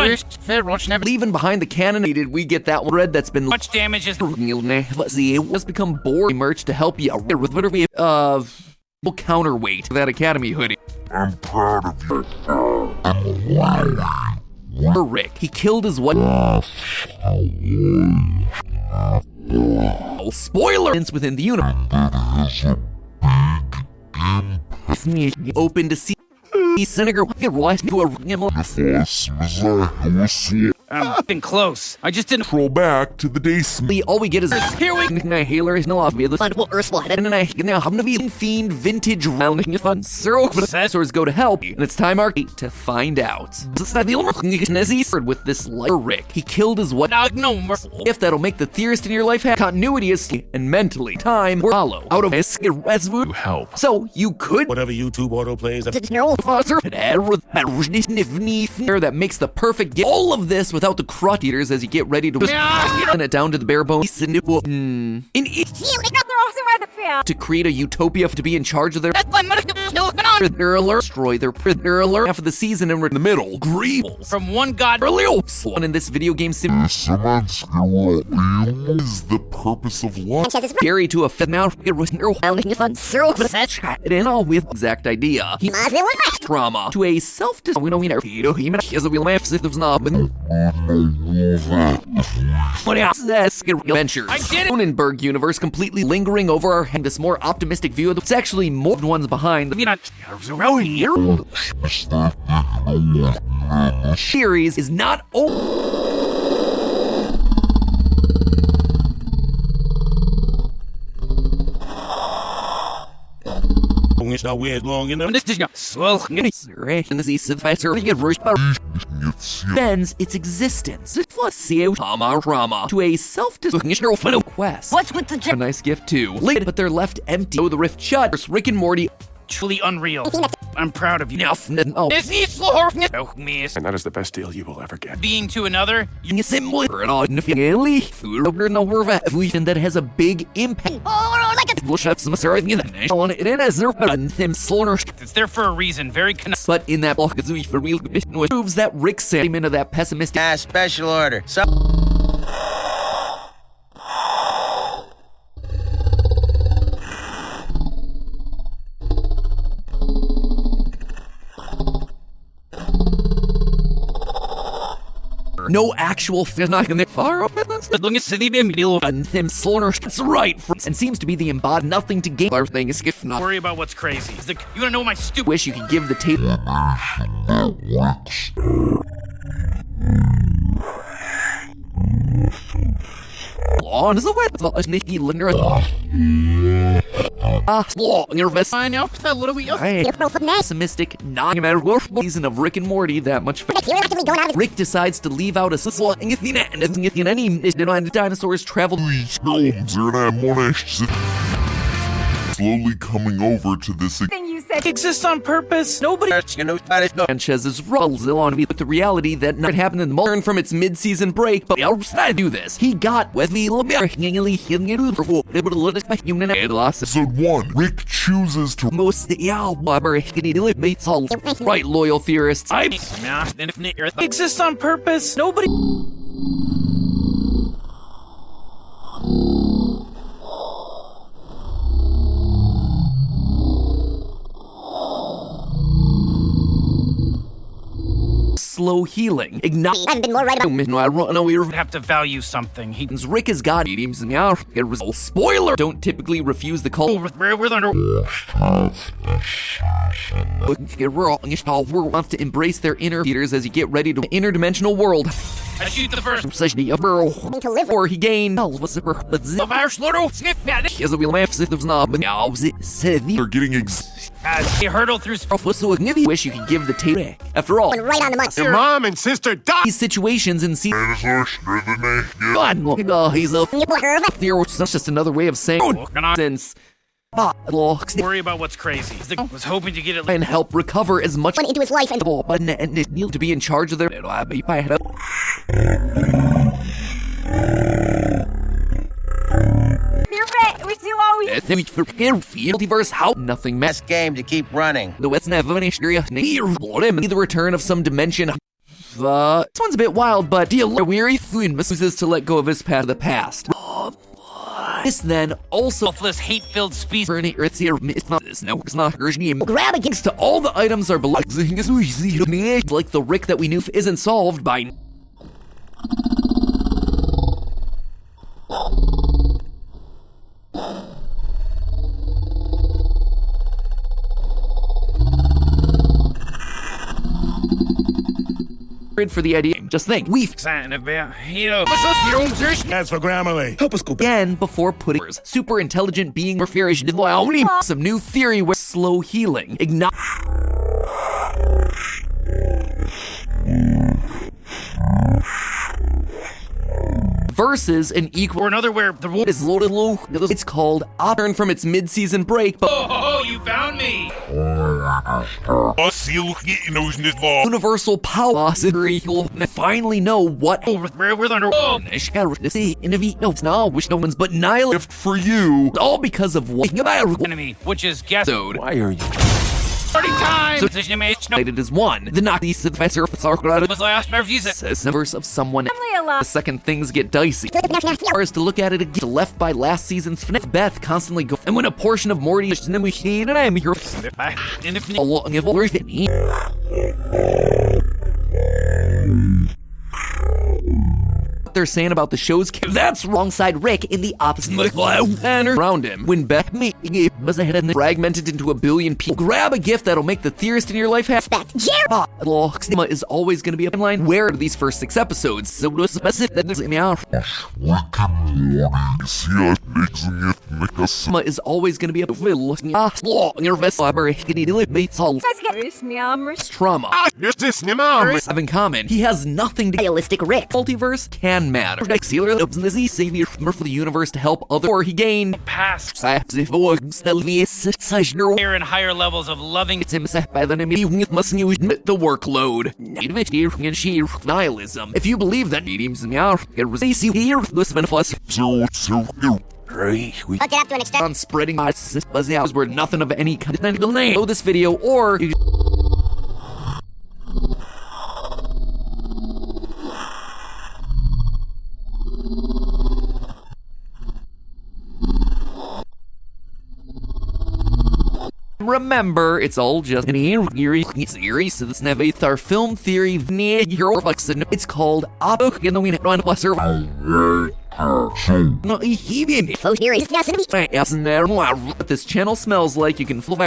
Leaving behind the cannon, we get that thread that's been Much damage is let's see, it has become board merch to help you with whatever we counterweight to that Academy hoodie. I'm proud of you. Rick, he killed his wife. Spoiler! Within the universe. Open to see Senator I'm getting close. I just didn't Throw back to the day. all we get is Here we Nihiler is no obvious and I now I'm gonna be fiend vintage round fun professors go to help you, and it's time our to find out. With this light Rick, he killed his wife. If that'll make the theorist in your life have continuity is and mentally time or hollow out of to help. So you could Whatever YouTube auto plays. that makes the perfect gift. All of this without the crotch eaters as you get ready to and it down to the bare bones to create a utopia to be in charge of their alert, destroy their alert half of the season and we're in the middle. Greebles from one god one in this video game sim Is the purpose of life? Gary to a fit mouth in all with exact idea. Trauma to a self we don't mean he laughs if there's not adventure. I did it! Cronenberg universe completely lingering over our head. This more optimistic view of it's actually more ones behind. Series is not It's not weird long enough. bends its existence. Plus, trauma to a self-destructional quest. What's with the A nice gift too. Later, but they're left empty. Oh, the rift shut. Rick and Morty. truly unreal. I'm proud of you. Oh. And that is the best deal you will ever get. Being to another, that has a big impact. it's there for a reason. Very But in that block, proves that Rick sent him into that pessimistic. Special order. So No actual not gonna far off that's right, and seems to be the embodied nothing to gain. Our thing is if not worry about what's crazy. You wanna know my stupid wish you could give the tape on is a wet Nikki Linder. I know. What do we Pessimistic, non-matter season of Rick and Morty that much. Rick decides to leave out a and any dinosaurs travel. Slowly coming over to this exist on purpose. Nobody. Sanchez's rolls on with the reality that not happened in the learn from its mid-season break, but I'll do this. He got with me Episode 1. Rick chooses to right, loyal theorists. exist on purpose. Nobody. Slow healing. Ignite. I've been more right about. We Have to value something. Rick has got mediums and spoiler. Don't typically refuse the call. We're under. We're wants to embrace their inner theaters as you get ready to interdimensional world. I shoot the first. To live. Or he gained. What's the They're getting They hurtle through. wish you could give the tape. After all, Right on the money. Your mom and sister died. these situations and see. God, he's a. It's just another way of saying since. Worry about what's crazy. I was hoping to get it. And help recover as much Went into his life and but to be in charge of their multiverse how nothing Best game to keep running. the West never the return of some dimension This one's a bit wild, but deal weary Flynn refuses to let go of his past the past. This then also Selfless, hate-filled species. grab Grab a Thanks to all the items are below. Like the Rick that we knew isn't solved by. For the idea. Just think, we've Exciting about hero. As for Grammarly, help us go back. again before putting super intelligent being referish some new theory with slow healing. Versus an equal Or another where the war is loaded low. It's called Turn from its mid-season break, but Oh, you found me! universal power and finally know what We're under. Oh, which no one's but nihil For you. all because of what enemy, which is guess. Why are you? Party time! it is one. The Nazi professor Was last refuse it. says the verse of someone. The second things get dicey. Or is to look at it again, left by last season's finale. Beth constantly go, and when a portion of Morty is and I'm here along of everything. They're saying about the show's that's wrong side Rick in the opposite and around him. When Beth was ahead and fragmented into a billion people, grab a gift that'll make the theorist in your life happy. Cinema is always going to be a timeline. Where are these first 6 episodes? So no specific that there's Cinema is always going to be a your vessel trauma have in common. He has nothing to nihilistic Rick. multiverse can matter. Sealer opens the savior for the universe to help other or he gained Past higher and higher levels of loving. it's himself by the name of must use the workload. Nihilism. If you believe that mediums in the here this benefits Hook it up to an extent. on spreading buzz where nothing of any kind of name. Know this video or you remember, it's all just an eerie series, so this is our film theory. It's called Abuk in the Wind on Plus. No, Flow theory. what this channel smells like, you can flip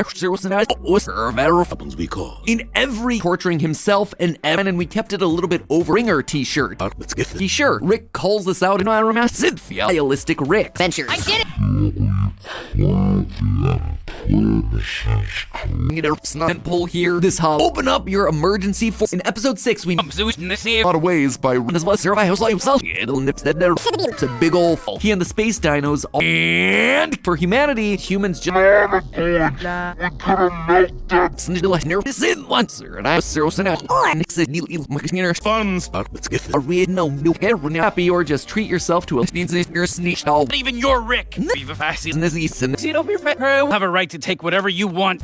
in every torturing himself and Evan, and we kept it a little bit over ringer t-shirt. T-shirt. Rick calls this out in our Cynthia. Nihilistic Rick. Ventures. I did it. Snot pull here. This hub. Open up your emergency force. In episode 6, we a lot of ways by as well survive himself. It's a big ol' he and the space dinos and for humanity, humans just nervous in once and I was Funds. a read no happy or just treat yourself to a sneak Not even your Rick. Have a right to take whatever you want.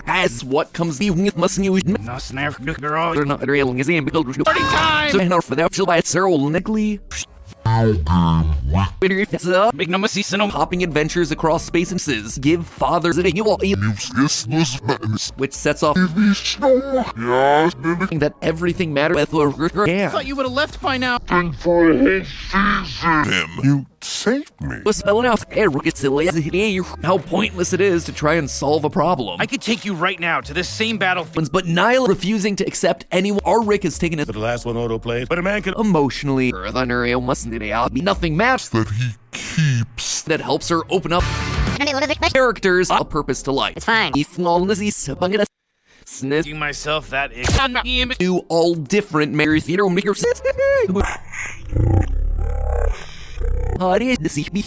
That's what comes with must use No snare, girl. they're not railing his aim because Party time! so enough for that she'll buy Cyril Nickley. Big number season. Hopping adventures across space and says, give fathers a which sets off that everything matters. I thought you would have left by now. Them. You saved me. Was spelling out how pointless it is to try and solve a problem. I could take you right now to this same battlefield. But Niall refusing to accept anyone. Our Rick has taken it The last one auto-played, but a man can... emotionally. Nothing matters That he keeps. that helps her open up characters a purpose to life. It's fine. Sniff You myself that do all different Mary Theater makers.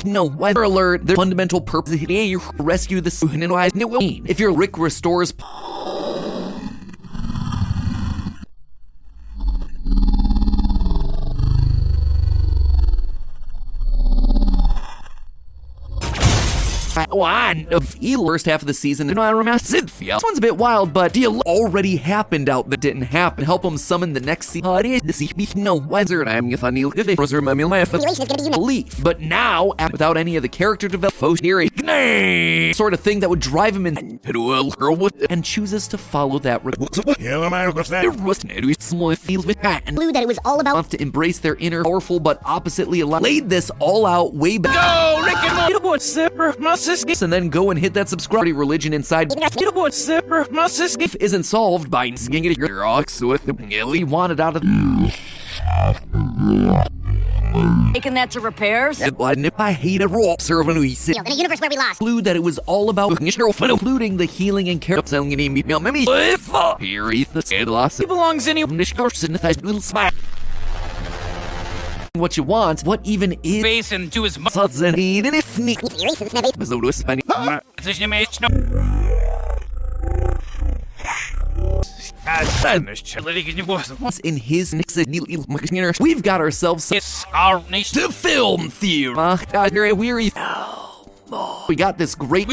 No, weather alert, the fundamental purpose is rescue the if your Rick restores one of the first half of the season. And I remember Cynthia. This one's a bit wild, but deal already happened out that didn't happen. Help him summon the next season. No wizard. I'm gonna need if Roser my belief. But now, without any of the character development, sort of thing that would drive him in, and chooses to follow that. Blue that it was all about To embrace their inner powerful but oppositely aligned. Laid this all out way back. Go, Rick and Morty. And then go and hit that subscribe religion inside isn't solved by your ox with the he wanted out of Taking that to repairs? I hate a raw servant who said in a universe where we lost. Clue that it was all about including the healing and care of selling an email. Here is the loss. He belongs in Little smile. What you want, what even is face and do his in his we've got ourselves It's our nation. to film theory. Weary. We got this great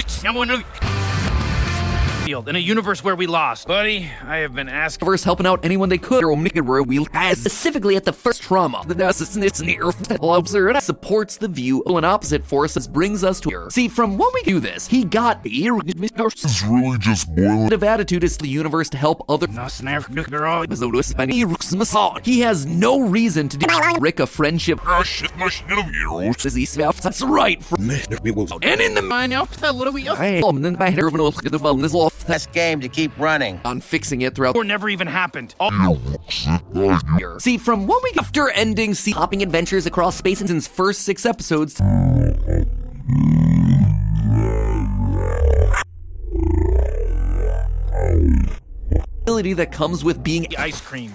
Field in a universe where we lost. Buddy, I have been asking verse helping out anyone they could. Specifically at the first trauma. The supports the view an opposite forces brings us to here. See, from when we do this, he got It's really just boiling. of attitude is to the universe to help other. He has no reason to do Rick a friendship. That's right. And in the mind, This game to keep running. on fixing it throughout. or never even happened. See, from what we after ending, hopping adventures across space in his first 6 episodes. That comes with being The ice cream.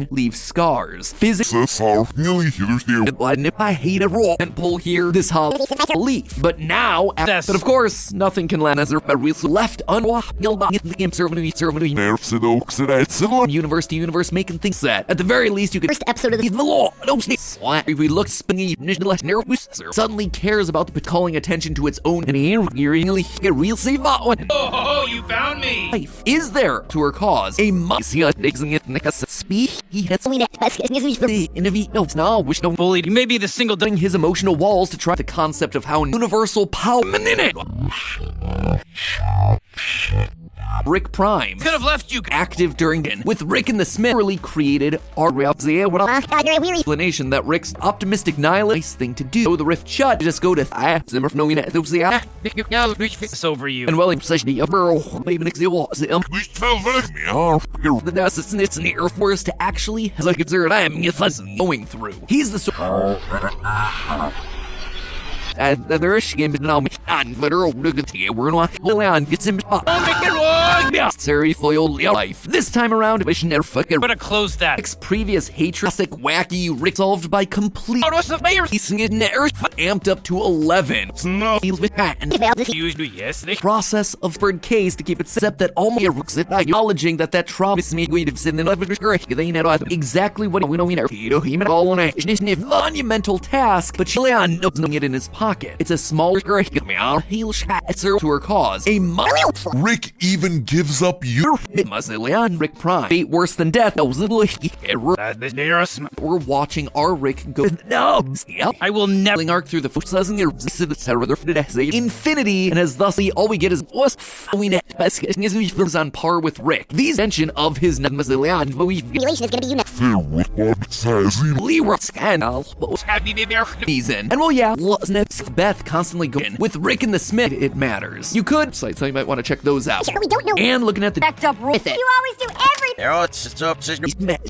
leave scars. Physics. Nihilistic. I hate a raw and pull here this belief. But now, Yes. but of course, nothing can land as a real left unwashed. Universe to universe making things set. At the very least, you could First episode of the law. If we look spingy, suddenly cares about calling attention to its own and real save one. Oh, you found me. Life is there to her cause a Bullied. You may be the single his emotional walls to try the concept of how universal power Rick Prime could have left you. active during with Rick and the Smith really created our explanation that Rick's optimistic nihilist thing to do. The rift shut, just go to It's over you. and well, such the maybe next it's an air force to actually like it's I'm going through. He's the and there is game now and we're not gets him Sorry for your life. This time around, missionary fucker. Better close that. Rick's previous hatred, wacky Rick solved by complete piecing it in amped up to 11. No. He's with and Yes. process of third case to keep it set that all my Rooks acknowledging that trauma is me going to send the exactly what we know monumental task, but Chilean knows it in his pocket. It's a small heel shot to her cause. A Rick even gives up you. Rick Prime. Fate worse than death. We're watching our Rick go. I will never. Arc through the infinity, and as thusly all we get is on par with Rick. The extension of his Simulation is gonna be unique. season. And well, yeah, Beth constantly going with Rick and the Smith. It matters. You could sites, so you might want to check those out. Sure, we don't know. And looking at the Backed up With it. You always do everything.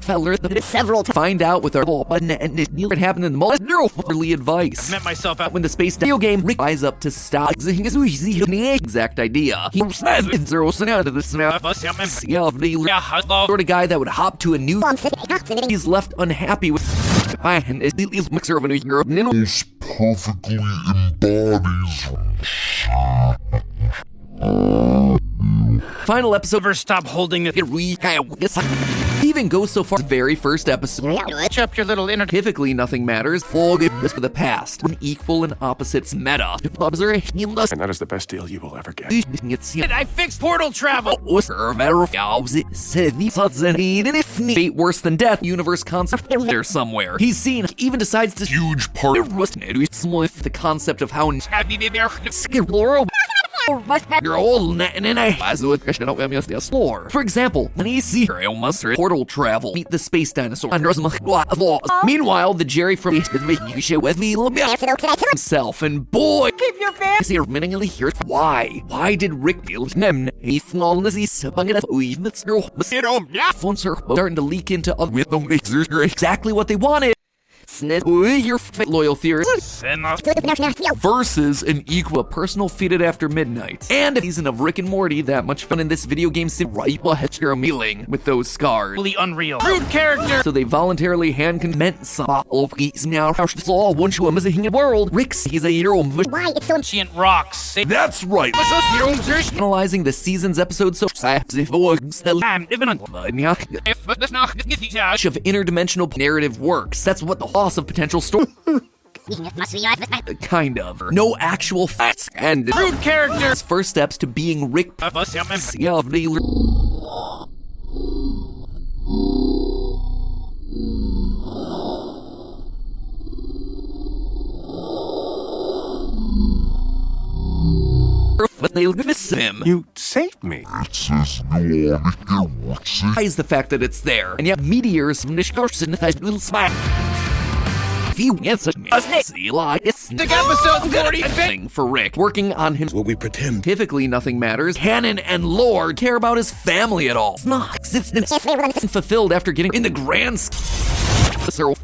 feller Several times. find out with our button and it happened in the most early advice. Met myself out. When the space video game Rick buys up to stop exact idea. He says it's zero out of the sort of guy that would hop to a new he's left unhappy with and is mixer of a Most perfectly embodies. final episode Never stop holding it. he even goes so far as the very first episode. Catch up your little inner. Typically, nothing matters. Forgiveness for the past. When equal and opposites meta. And that is the best deal you will ever get. I fixed portal travel. Fate worse than death. Universe concept there somewhere. He's seen. Even decides to Huge part. the concept of how you're old for example, when he sees portal travel, meet the space dinosaur. Meanwhile, the Jerry from himself, and boy, keep your fancy miningly here. Why did Rick feel starting to leak into other exactly what they wanted? Your loyal theorist versus an equal personal feated after midnight and a season of Rick and Morty. That much fun in this video game sim right mealing with those scars. Really unreal. Rude character. So they voluntarily hand conment some now in world. Rick's he's a hero. Why it's so Ancient rocks. That's right. Analyzing the season's episode so of interdimensional narrative works. That's what the loss of potential story. Kind of. No actual facts and Rude character. first steps to being Rick. But they'll miss him. You saved me. Is the fact that it's there, and yet meteors from the little smile. Few answers. Sick episode 40. Thing for Rick working on him. What we pretend. Typically, nothing matters. Canon and Lord care about his family at all. It's fulfilled after getting in the grand.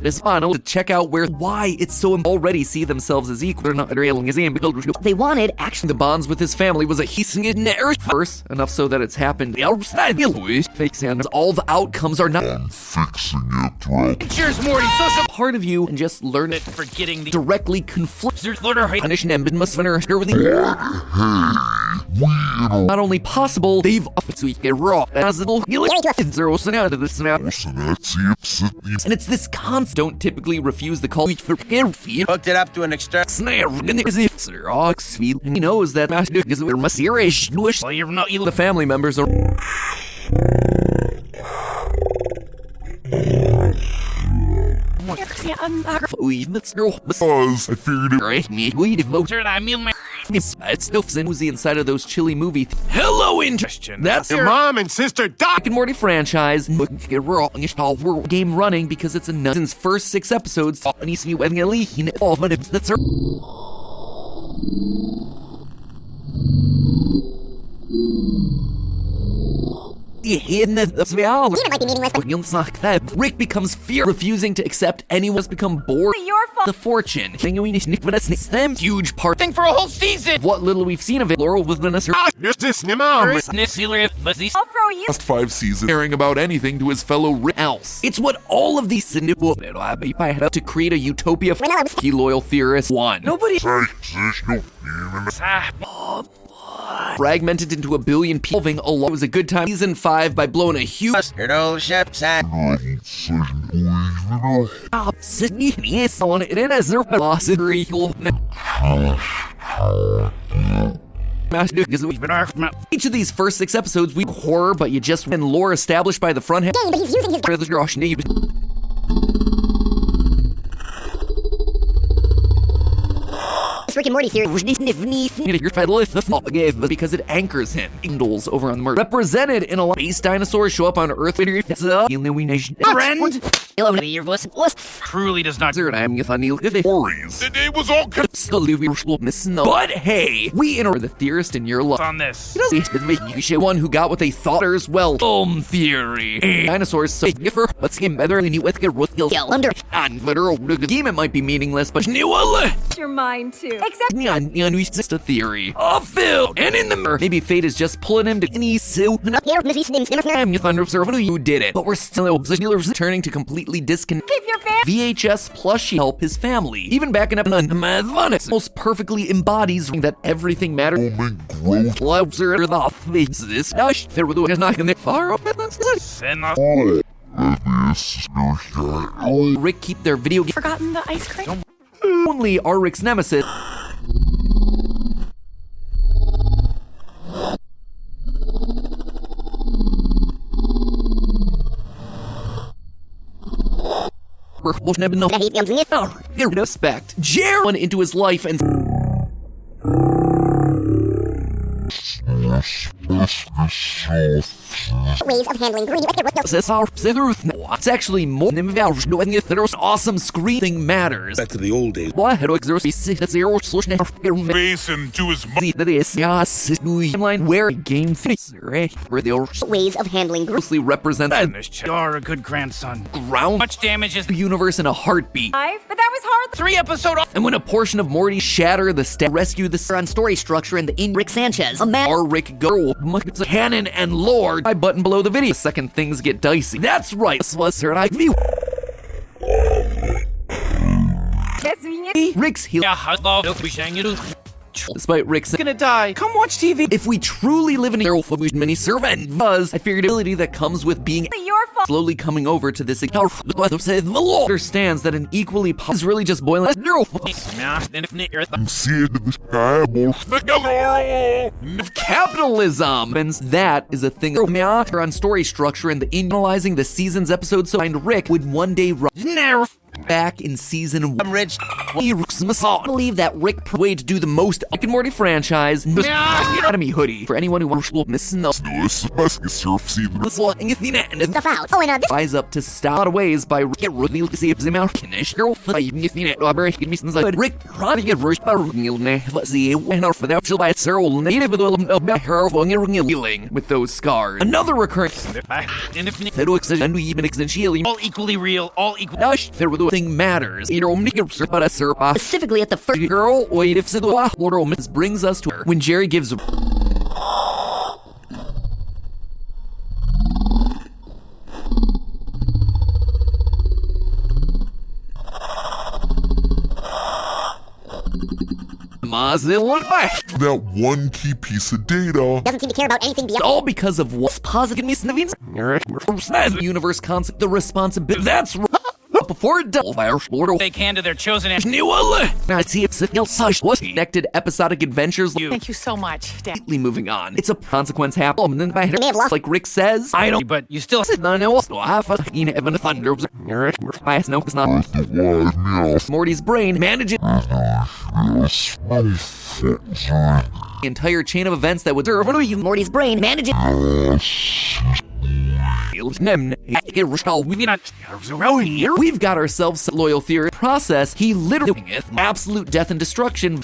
Is final to check out why it's so already see themselves as equal. They're not railing his aim. They wanted action. The bonds with his family was a heasing in first enough so that it's happened. Fake Santa. All the outcomes are not. I'm fixing it, right? Cheers, Morty. Social Part of you and just learn it. forgetting the Directly conflict. Lord. Punish and must with not only possible, they've often get raw as it'll zero out of this now. And it's this concept. Don't typically refuse the call for Hooked it up to an external. snare. And he knows that Well, you're not the family members are. Because I figured it. It's who's the inside of those chilly movie. Hello, interesting. That's Your mom and sister died. Rick and Morty franchise. Game running because it's since first 6 episodes. That's might be meaningless, Rick becomes fear, refusing to accept anyone has become bored. Your fault. The fortune. Huge part thing for a whole season. of what little we've seen of it. Laurel with Vanessa. I'll throw you. Last 5 seasons caring about anything to his fellow Rick. Else. It's what all of these to create a utopia for key loyal theorists. One. Nobody fragmented into a billion people. It was a good time. Season 5 by blowing a huge Your old ship's at. Each of these first 6 episodes, we horror, but you just win lore established by the front half. but he's using his Rick and Morty theory. Because it anchors him. Indles over on the murder. Represented in a lot. Space dinosaurs show up on Earth. Friend truly does not. The day was all But hey, we enter the theorist in your life. On this. One who got what they thought as well. Theory. Dinosaurs so differ. Let's get better than you with get under. And literal game it might be meaningless, but Your mind too. Except just a theory. Phil and in the mirror. Maybe fate is just pulling him to any who did it. But we're still returning to completely disconnect. keep your fan. VHS plushie help his family. Even back in episode most perfectly embodies that everything matters. Far off. Rick keep their video game. Forgotten the ice cream? Only are Rick's nemesis. Respect. Jerry went into his life and Ways of handling grief. it's actually more than awesome screen thing matters. Back to the old days. Face into his Timeline where game where they Ways of handling grief. mostly represent You're a good grandson. ground Much damage is the universe in a heartbeat. But that was hard. 3 episodes. And when a portion of Morty shatter the rescue the On story structure and in Rick Sanchez, a man. our Rick go canon and lore. I button below the video. The second things get dicey. That's right. This was her and I view. Rick's heel. Despite Rick's Gonna die. Come watch TV. if we truly live in a mini server and buzz, I figured ability that comes with being Your fault. slowly coming over to this understands that an equally is really just boiling capitalism. And that is a thing on story structure and the analyzing the season's episodes so find Rick would one day back in season 1. I'm rich. I believe that Rick way to do the most Rick and Morty franchise Academy hoodie for anyone who wants to miss no Stuff out. Oh, and rise up to stop a lot of ways by Rick revealed to see if Zimmer finish girl for the even if you know Rick trying to get rushed by let's see when our for that she'll buy Cyril native about her healing with those scars. Another recurrent and we even essentially All equally real, all equal. thing matters. specifically at the first. Girl, wait, if this brings us to her when Jerry gives that one key piece of data. Doesn't seem to care about anything beyond. all because of what's positive universe concept, the responsibility. That's right. Before it does, They can to their chosen I see it's connected episodic adventures. Thank you so much, Dad. Moving on, it's a consequence happen. And then may have lost. like Rick says, I don't. But you still I know. So I fucking heaven thunder. I know it's not. Morty's brain manages the entire chain of events that would serve. What do you? Morty's brain manages. We've got ourselves a loyal theory process. He literally doing it. Absolute death and destruction.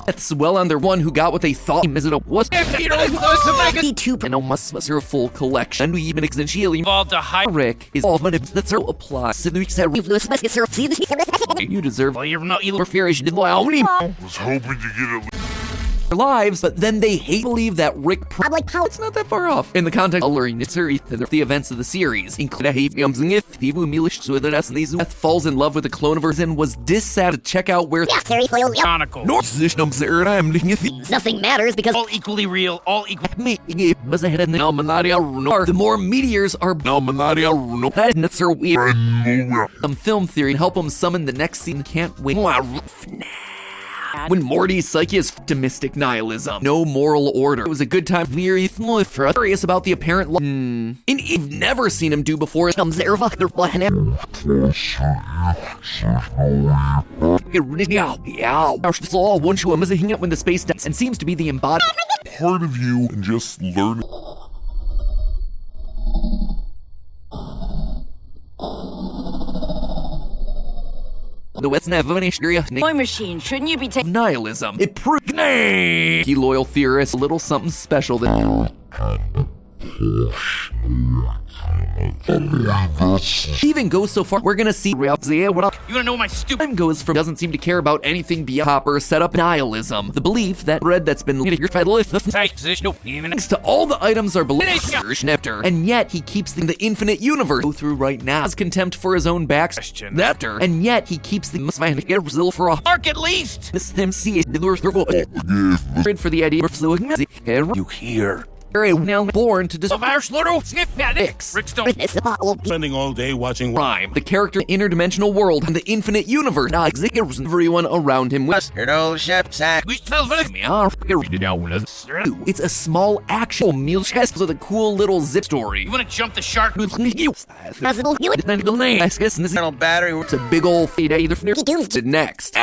That's well on their one who got what they thought. Is it a what? D2. And almost was her full collection. And we even essentially involved a high Rick is all but that's her apply. So we said you deserve Well, you're not for fear I should only I was hoping to get it. their lives, but then they believe that Rick Like how it's not that far off. In the context of the events of the series, including Beth falls in love with a clone of hers and was dissatisfied to check out where chronicle. nothing matters because All equally real, all equal. the more meteors are some film theory help him summon the next scene can't wait. When Morty's psyche is optimistic nihilism, no moral order. It was a good time. Very curious about the apparent and you've never seen him do before. It comes there. Once you was hanging out when the space dies and seems to be the embodied Part of you and just learn. the what's never Toy machine, shouldn't you be taking nihilism. It proved he loyal theorist a little something special that even goes so far we're gonna see what You wanna know what my stupid time goes from doesn't seem to care about anything beyond Hopper set up nihilism, the belief that bread that's been your fed with next to all the items are below nectar, and yet he keeps the infinite universe go through right now has contempt for his own back nectar, and yet he keeps the Brazil for a arc at least. this them see for the idea You hear Very now born to Of our slaughter, sniff at it. X. Rick Stone. Spending all day watching Prime, the character interdimensional world and the infinite universe. Now executes everyone around him with Her old ship sank. We still look. It's a small actual meal chest with a cool little zip story. You want to jump the shark? Internal battery. It's a big old fade either to next.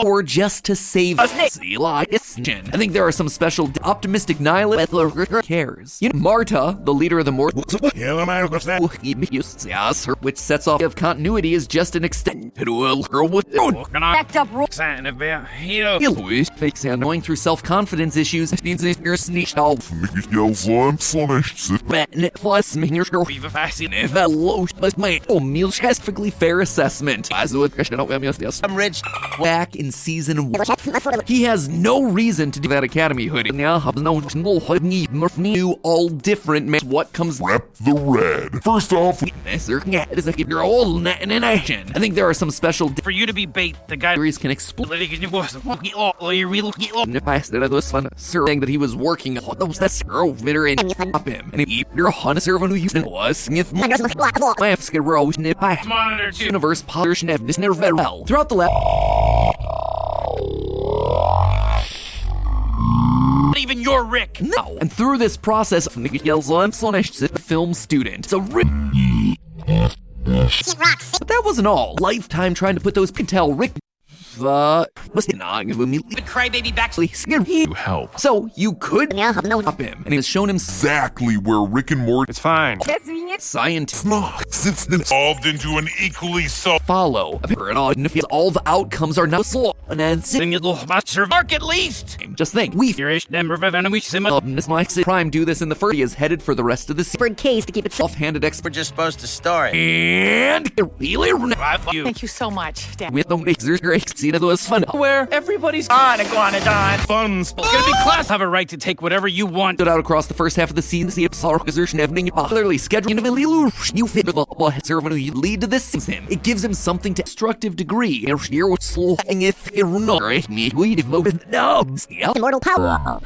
Or just to save us. I think there are some special optimistic nihilist cares. You know, Marta, the leader of the Morty, which sets off of continuity is just an extent. Backed up rule. Fake sound going through self-confidence issues. Perfectly fair assessment. I'm rich. Back in season 1. He has no reason to do that Academy hoodie. Now, new, all different. What comes? Rep the red. First off, I think there are some special For you to be bait, the guy theories can explain saying that he was working on those that over and up him. And he on a servant who used it was monitor too. universe polishing this never very well. Throughout the Not even your Rick. No. And through this process, Nick yells, I'm a film student. So Rick. But that wasn't all. Lifetime trying to put those tell Rick. Was not give me The crybaby back. you help. So you could up him, and he has shown him exactly where Rick and Morty It's fine. scientists evolved into an equally so follow. All the outcomes are now slow. And then Mark at least. just think, we this might say Prime do this in the first. He is headed for the rest of the season. Case to keep it Offhanded We're just supposed to store it. and really Thank you so much, Dad. with the great scene of those fun. Where everybody's on Iguanodon. Fun. It's gonna be class. Have a right to take whatever you want. Stood out across the first half of the season. See clearly scheduling you fit the servant who lead to this him. It gives him something to constructive degree. immortal power.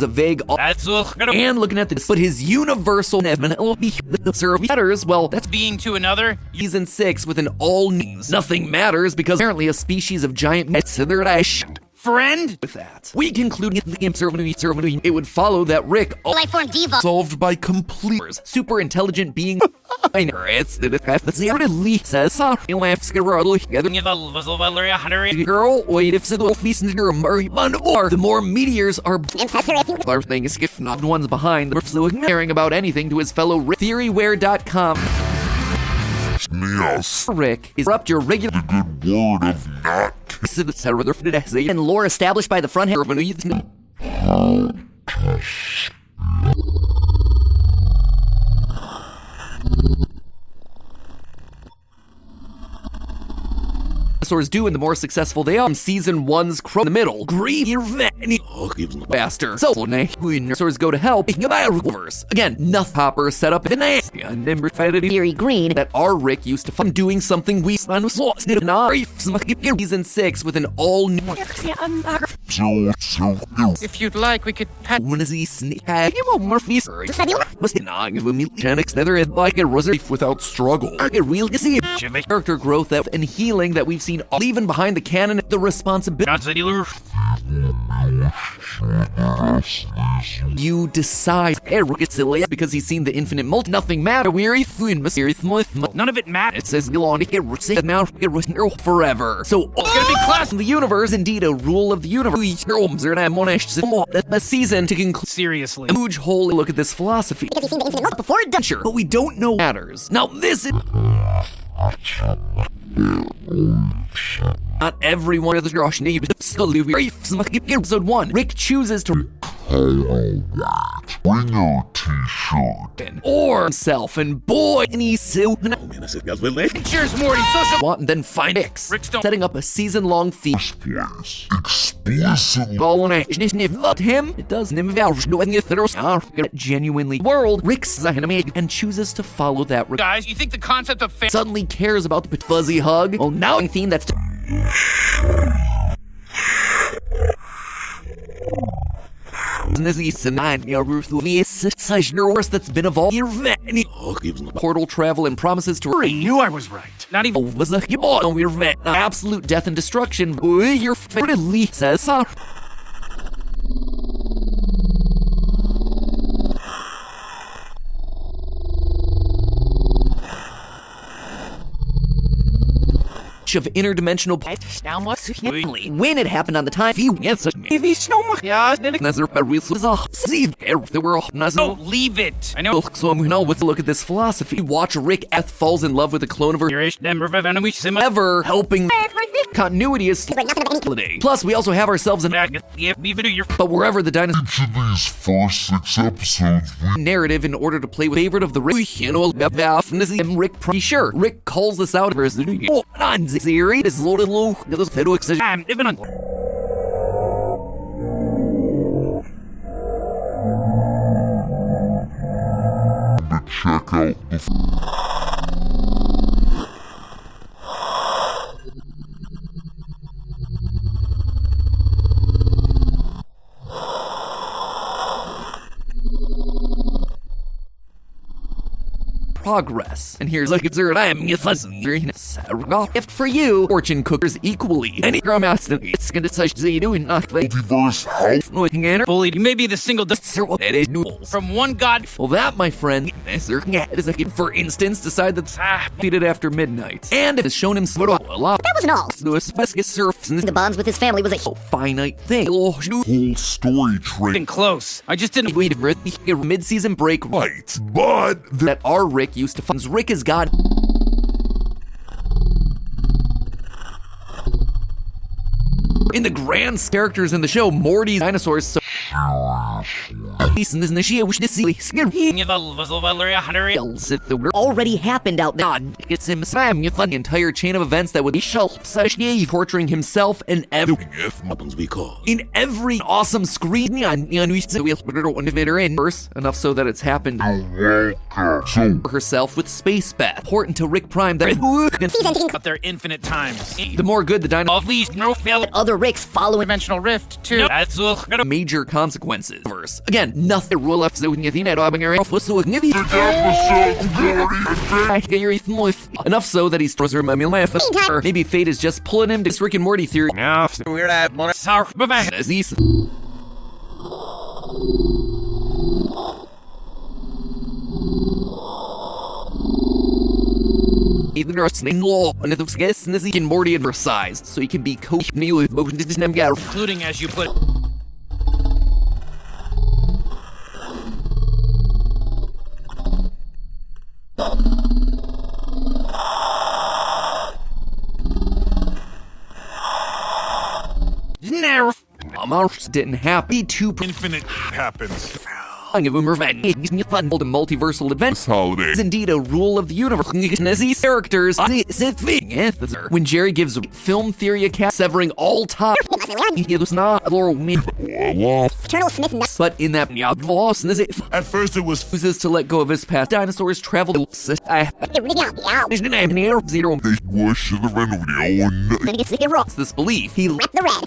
A vague That's and looking at this, but his universal matters. Well, that's being to another. season 6 with an all news. Nothing matters because apparently a species of giant Friend? with that. We conclude in the game it would follow that Rick Life form diva. solved by complete super intelligent being it's the says girl wait if the more meteors are thing is if not ones behind caring about anything to his fellow theoryware.com Neos. Rick is corrupt your regular Good word of not. and lore established by the front hair dinosaurs do, and the more successful they are. Season 1's crow in the middle. Greedy faster. So dinosaurs go to help. Again, nothing Hopper set up in Theory green. that our Rick used to find doing something we season 6 with an all new If you'd like, we could pat. Murphy's like a reserve without struggle. A real character growth and healing that we've seen even behind the canon. The responsibility you decide because he's seen the infinite multi. Nothing matter. None of it matters. It says now forever. So it's gonna be class in the universe. Indeed, a rule of the universe. A season to conclude. Seriously. A huge hole. Look at this philosophy. Because you've seen the infinite before it does. Sure, but we don't know matters. Now this is not everyone of the Josh need episode 1. Rick chooses to Bring your t-shirt. or himself, and boy, and he's so Cheers, Morty. Social. want and then find X, Rick Stone. setting up a season-long theme. Place. Explicitly. But him, it does genuinely world. Rick's animated and chooses to follow that. Guys, you think the concept of Suddenly cares about the fuzzy hug. Oh, now a theme that's worse that's been evolved. Portal travel and promises to I knew I was right. Not even. was a absolute death and destruction. Your favorite says. Of interdimensional when it happened on the time No, leave it. I know. So let's look at this philosophy. Watch Rick F falls in love with a clone of her ever helping continuity is holiday. Plus we also have ourselves an but wherever the dinosaur These first 6 episodes, narrative in order to play with favorite of the Rick sure Rick calls this out for his series is loaded low. I'm living on. check out the progress. And here's like absurd. I am gift for you. Fortune cookers equally. Any grandmaster it's gonna touch the doing nothing. multiverse health. Bullied. You may be the single from one god. Well, that, my friend, is like, for instance, decide that's defeated after midnight. And it has shown him a lot. That wasn't all. The The bonds with his family was a finite thing. Whole story trait. Getting close. I just didn't. Wait for a mid-season break. Right, but That our Rick used to find. Rick is God. In the grand characters in the show, Morty's dinosaurs. So already happened out there. It's him. The entire chain of events that would be torturing himself and everything. In every awesome screen, enough so that it's happened herself with space bath. Important to Rick Prime that But they're infinite times. the more good the dino, Please, no fail. other Ricks following. Dimensional rift, too. That's major consequences. Again, nothing rule left so enough so that he's or maybe fate is just pulling him to Rick and Morty theory. Weird at one. As he's even our snake law and it's guess and he Morty oversized so he can be including as you put. Didn't happen. Too infinite happens. The multiversal events is indeed a rule of the universe. These characters, when Jerry gives film theory a cast severing all time, he was not Eternal Smith. but in that At first it was chooses to let go of his past. Dinosaurs travel. they wish to the rent It's this belief he the red.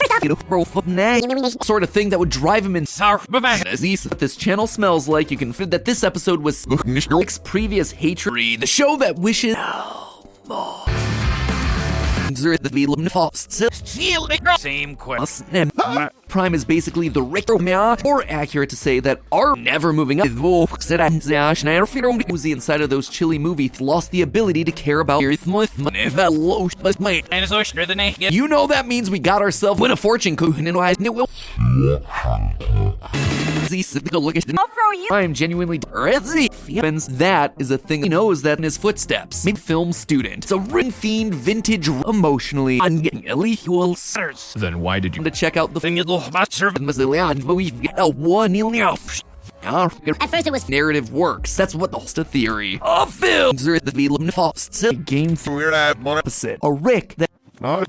sort of thing that would drive him in. As this channel smells like, you can feel that this episode was Rick's previous hatred. The show that wishes. Same question. Prime is basically the Rick, or accurate to say that our never moving up. Who's the inside of those chilly movies lost the ability to care about. You know that means we got ourselves win a fortune cookie. I'll throw you. I am genuinely that is a thing he knows that in his footsteps. Film student. It's a ring fiend vintage emotionally Then why did you? to check out the thing At At first it was narrative works. That's what the host of theory of films are the game weird at one. opposite. A Rick that the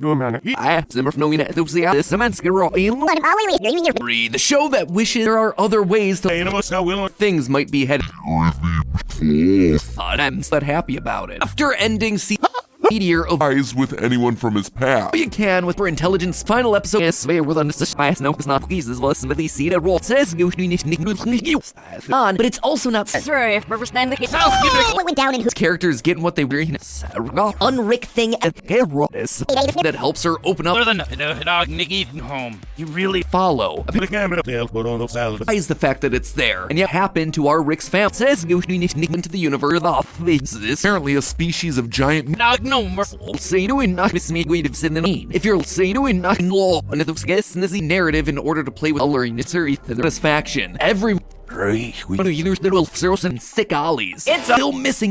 show that wishes there are other ways to things might be headed. I'm not happy about it. After ending meteor of eyes with anyone from his past. you can with for intelligence final episode is where we're on the no it's not pieces was with the seed roll says you on but it's also not Sorry, understand the What went down in whose characters getting what they were unrick thing and that helps her open up Other than dog Nicky home. You really follow is the fact that it's there and yet happened to our Rick's family says you into the universe of this is Apparently a species of giant dog no more. say no in not miss me going to send the mean if you're say no in not in law and it's guess in the narrative in order to play with coloring necessary satisfaction every and sick ollies. It's still missing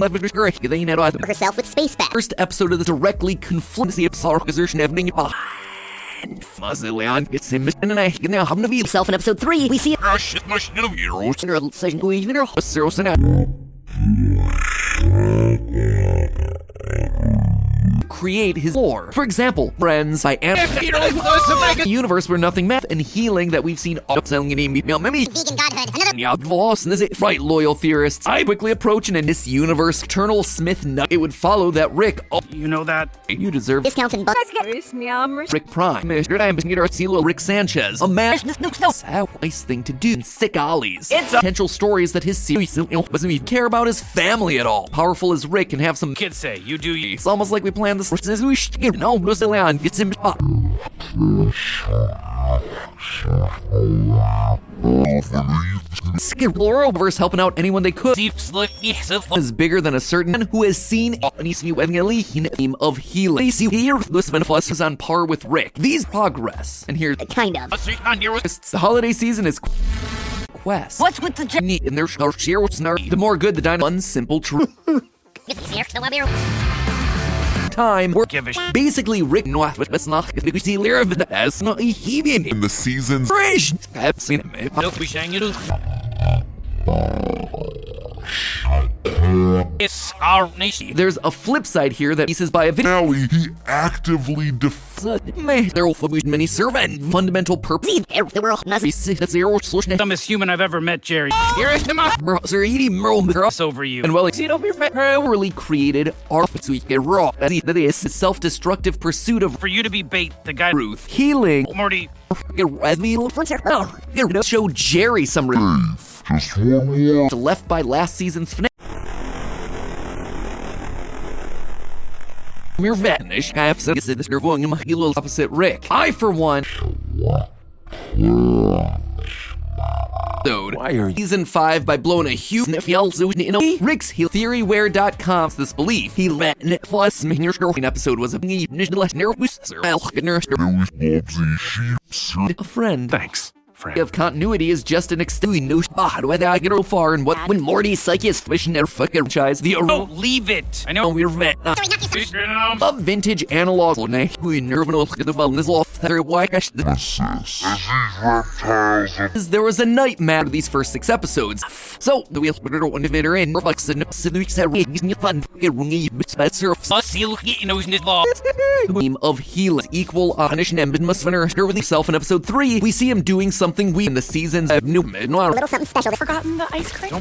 herself with space bat. first episode of the directly conflicts the absorption evening Leon gets him and I now have to be Self in episode 3, we see create his lore. For example, Friends by a universe where nothing matters and healing that we've seen selling in vegan godhood. Another right, loyal theorists. I quickly approach and in this universe, Eternal Smith nut. It would follow that Rick. Oh, You know that? you deserve discounts and bucks. Rick Prime. Rick Sanchez. A man. How nice thing to do. Sick ollies. It's potential stories that his series doesn't even care about his family at all. Powerful as Rick can have some Kids say, you do you. It's almost like we planned this. No, Leon gets him. Laurelverse helping out anyone they could is bigger than a certain man who has seen theme of healing. They see here this manifest is on par with Rick. These progress, and here Kind of. the holiday season is quest. What's with the Neat in their the more good the dynamite simple truth. Time we're Give a basically Rick North with us not we see lyric as not heaving in the seasons. fresh. I've seen him. Nope, we sang it. It's our nation. There's a flip side here that pieces by a video. Now he actively There will be many serve and fundamental purpose. The world That's zero solution. Dumbest human I've ever met, Jerry. It's over you. And well, really created our raw. That is self-destructive pursuit of For you to be bait, the guy truth, healing. Morty. Show Jerry some just one more. left by last season's finale. Mere vanish. I have said this you're going a little opposite Rick. I, for one, Why are you? Season 5 by blowing a huge Rick's Heal Theoryware.com's this belief. He let plus your episode was a friend. Thanks, friend. If continuity is just an extending no whether I get so far and what when Morty's psyche is fishing their fucking franchise, the No, leave it. I know. we're vet a vintage analog we nerve no the wellness off there why there was a nightmare of these first 6 episodes. So the wheel one of it are in theme of healing equal punishment and must with himself in episode 3 we see him doing something we in the seasons of new little something special. forgotten the ice cream?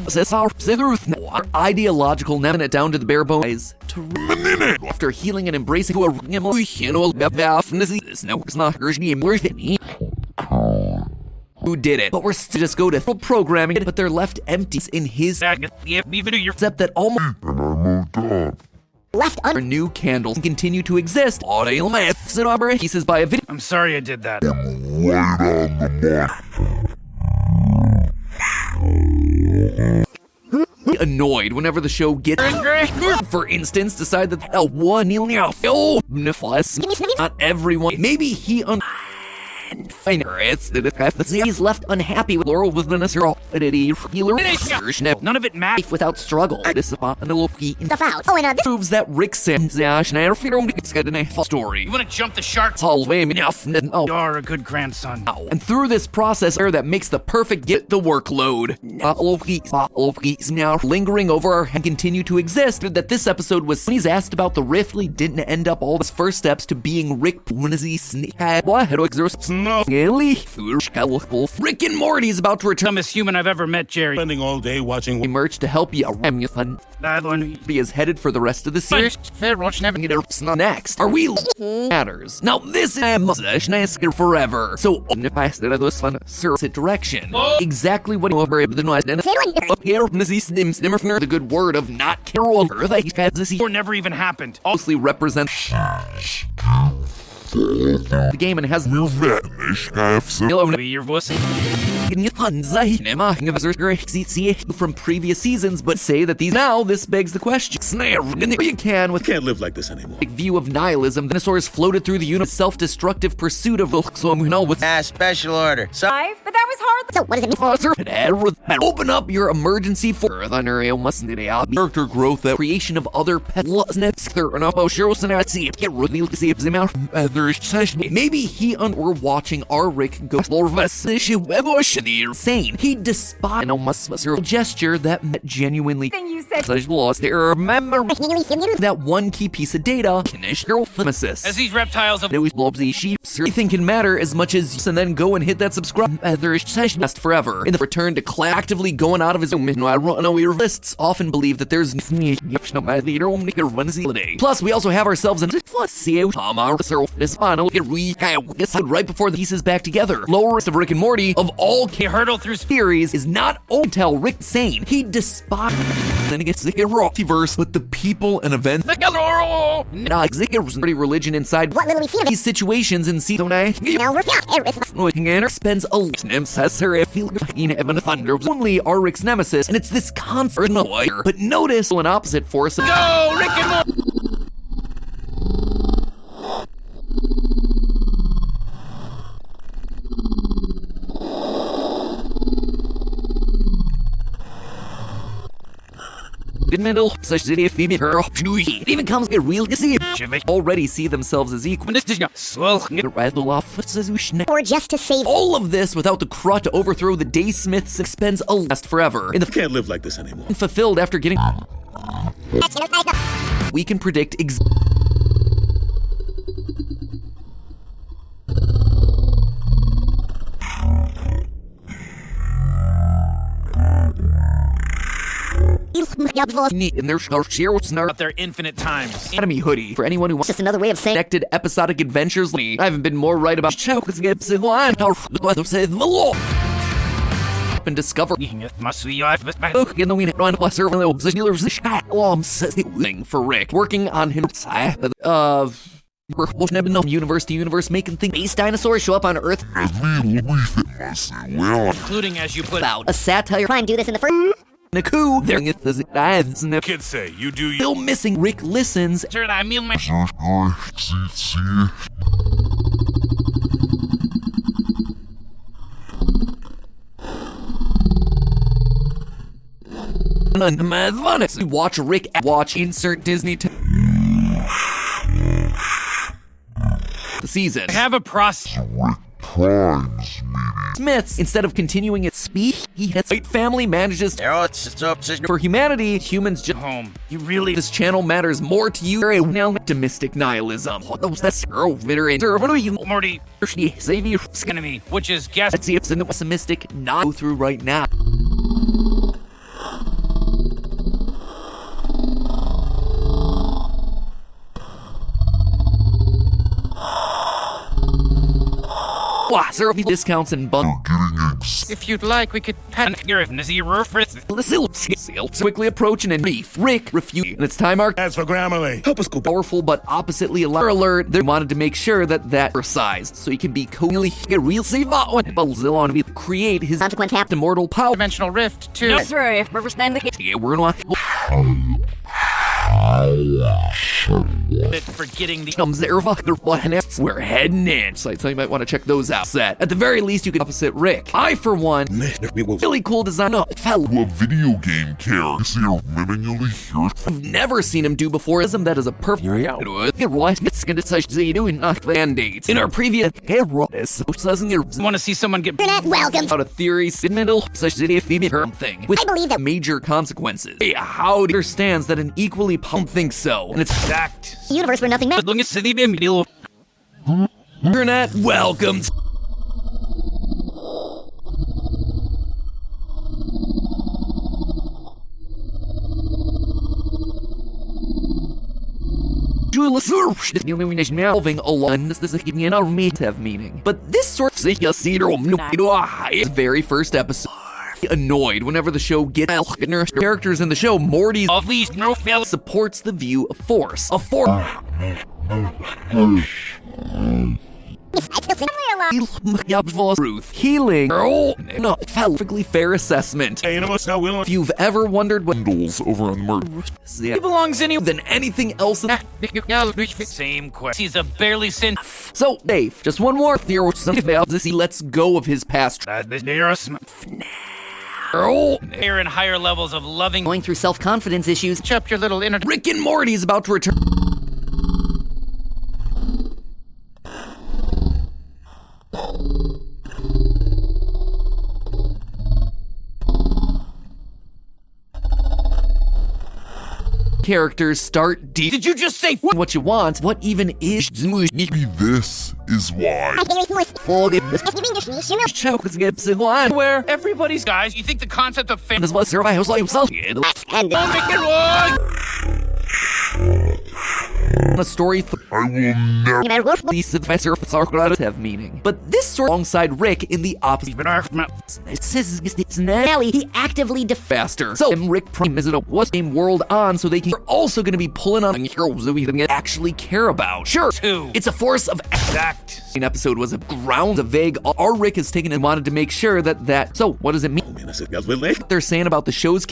our ideological nabbing it down to the bare bones to after healing and embracing who did it, but we're still just go to programming but they're left empty in his except that all Left our new candles continue to exist. Pieces by a video. I'm sorry I did that. Right on the mark. Annoyed whenever the show gets for instance decide that not everyone maybe he it's the he's left unhappy with Laurel with Vanessa healer None of it matters. without struggle this stuff out. Oh, and this proves that Rick Sims story You want to jump the shark? oh You're a good grandson. and through this process that makes the perfect get the workload now lingering over our and continue to exist that this episode was when he's asked about the rift didn't end up all his first steps to being Rick Rick and Morty's about to return. Dumbest human I've ever met, Jerry. Spending all day watching Merch to help you. Fun. That one. He is headed for the rest of the series. Next, are we matters? Now this is forever. So opposite direction. Exactly what the good word of not Carol Or never even happened. mostly represent the game and has Your vanish after Your voice. from previous seasons, but say that these now this begs the question. You can with Can't live like this anymore. view of nihilism. Dinosaurs floated through the universe, self-destructive pursuit of Special order. So, But that was hard. So what does it mean? open up your emergency for character growth, the creation of other pets. Maybe he we're watching our Rick go insane. He despised gesture that meant genuinely Thing you said. remember that one key piece of data. As these reptiles of Anything can matter as much as and then go and hit that subscribe. Last forever. In the return to actively going out of his own lists often believe that there's plus we also have ourselves an right before the pieces back together. Lowest of Rick and Morty of all hurdle through theories is not tell Rick sane. He despises then it gets the verse, but the people and events religion inside What little we see of it. these situations in season 9 Now we're spends a necessary thunder only are Rick's nemesis, and it's this concert but notice an opposite force of Go, Rick and Morty! in middle such that if it even comes a real already see themselves as equal Or just to save. all of this without the crutch to overthrow the day Smiths expends a last forever in the Can't live like this anymore. fulfilled after getting we can predict in their Out there infinite times. Academy hoodie for anyone who wants Just another way of saying. connected episodic adventures. I haven't been more right about and discover for Rick working on him universe to universe making things. These dinosaurs show up on Earth. Including, as you put About a satire. Try and do this in the first. Naku, there the Kids say, you do you. still missing. Rick listens. Watch Rick watch insert Disney the season. have a process. Smiths, instead of continuing its speech, he has white family manages for humanity. Humans just Home. You really. this channel matters more to you. Now optimistic nihilism. That's Morty. Enemy. Which is guess. Let's see if it's pessimistic not go through right now. Discounts and bundles. If you'd like, we could patent your zero for Quickly approaching and beef. Rick refuse. And it's time our As for Grammarly, help us go back. powerful but oppositely alert. They wanted to make sure that precise so he can be real create his Consequence happen. immortal power. dimensional rift too. That's right. We're standing. Yeah, we're gonna Forgetting the comes there. We're heading in. So you might want to check those out. Set. At the very least, you can opposite Rick. I, for one, We will. really cool design. a video game character. I've never seen him do before. That is a perfect. Band-aids. In our previous want to see someone get Internet, welcome. out of theory, middle such thing with I believe that. major consequences. How understands that an equally thinks so, and it's exact. Universe where nothing matters. internet welcomes. Moving along, this is giving an army to have meaning. But this sort of very first episode. Annoyed whenever the show gets characters in the show, Morty supports the view of force. A force. Truth, healing, not perfectly fair assessment. If you've ever wondered what over on murder. He belongs anywhere than anything else in Same question. He's a barely sin. So, Dave, just one more theory. He lets go of his past. Higher and higher levels of loving. Going through self-confidence issues. Up your little inner. Rick and Morty is about to return. Characters start deep. Did you just say What you want? What even is? Maybe this is why. where everybody's guys? You think the concept of family This was survival himself. A story I will never. these surface have meaning. But this sort alongside Rick in the opposite. He actively Faster. So Rick Prime is it a what game world on so they can also gonna be pulling on heroes that we actually care about. Sure. Two. It's a force of exact. An episode was a ground of vague. Our Rick has taken and wanted to make sure that. So what does it mean? What they're saying about the show's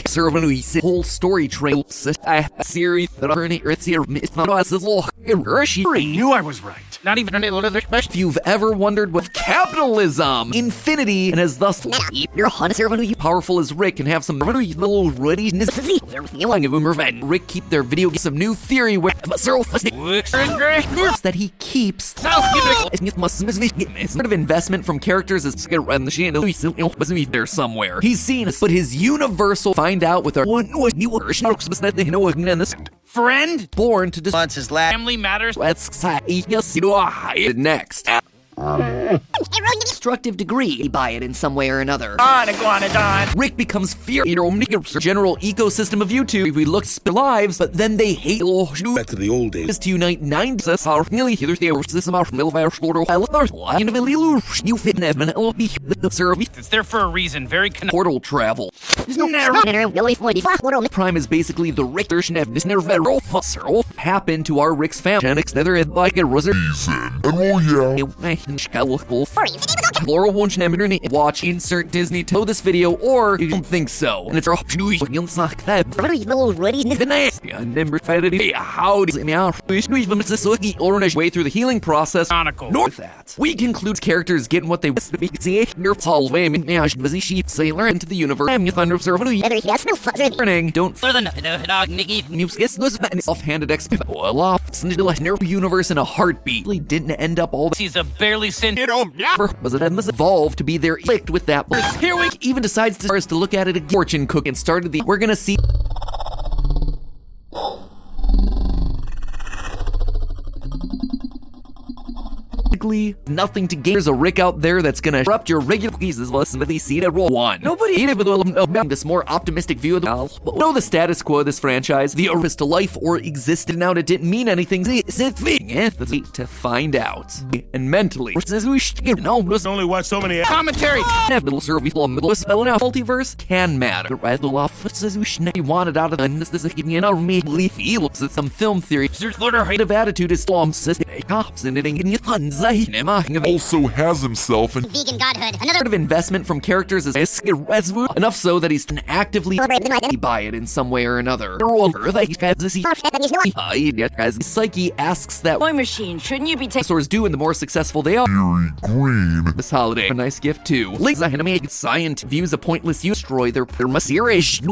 whole story trail series that are it's here. It's not us. I knew I was right. Not even a little special. If you've ever wondered what capitalism, infinity, and has thus powerful as Rick can have some little Rick keep their video games some new theory where that he keeps sort of investment from characters is there somewhere. He's seen us, but his universal find out with our Friend? born to Once his last Family matters. next. Destructive degree by it in some way or another. On Iguanodon. Rick becomes fear general ecosystem of YouTube. We look at lives, but then they hate Back to the old days. is to unite 9 nearly It's there for a reason. Very portal travel. Prime is basically the Richter happened to our Rick's family. Like a wizard. And oh yeah. Laura won't watch insert Disney to know this video, or you don't think so. And it's how way through the healing process. Chronicle. North that. We conclude characters getting what they sheep sailor into the universe. Learning. Don't offhanded universe in a heartbeat. Really didn't end up all He's a barely sin. was it endless evolved to be there licked with that. Here we even decides to look at it again. Fortune cook and started the. We're gonna see. Nothing to gain. There's a Rick out there that's gonna interrupt your regular pieces. Listen to the seat at roll one. Nobody this more optimistic view of the know the status quo of this franchise. The purpose to life or existed now it didn't mean anything. To find out. And mentally, Only watch so many commentary. Multiverse can matter. He wanted out of the he looks at some film theory. Of attitude is cops and it Also has himself in vegan godhood. Another sort of investment from characters is enough so that he's actively buy it in some way or another. Psyche asks that Boy machine, shouldn't you be taking dinosaurs do, and the more successful they are. Fury Green. This holiday, a nice gift too. Science views a pointless use destroy their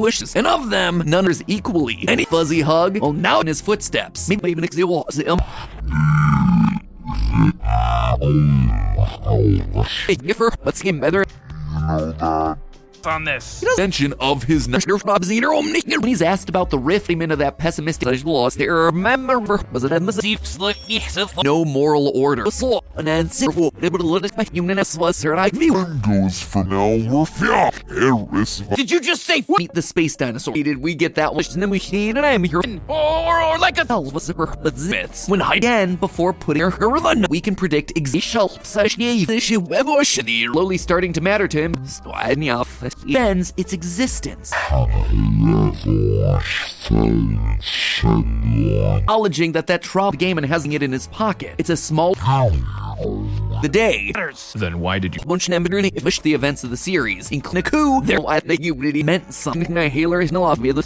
wishes, and of them, none is equally. Any fuzzy hug? Well, now in his footsteps. Maybe even let's get better. on this. Extension of his when he's asked about the rift into that pessimistic loss, there remember was it no moral order. An answer goes for now, we're Did you just say meet the space dinosaur. Did we get that much? And then we need an I'm here. or like a Hell was the myths. When again, before putting her on, we can predict slowly starting to matter to him. Bends its existence. Acknowledging that Trop game and has it in his pocket. It's a small the day. Then why did you Wish the events of the series. In Knaku, there was the unity meant something. Nihiler is no obvious.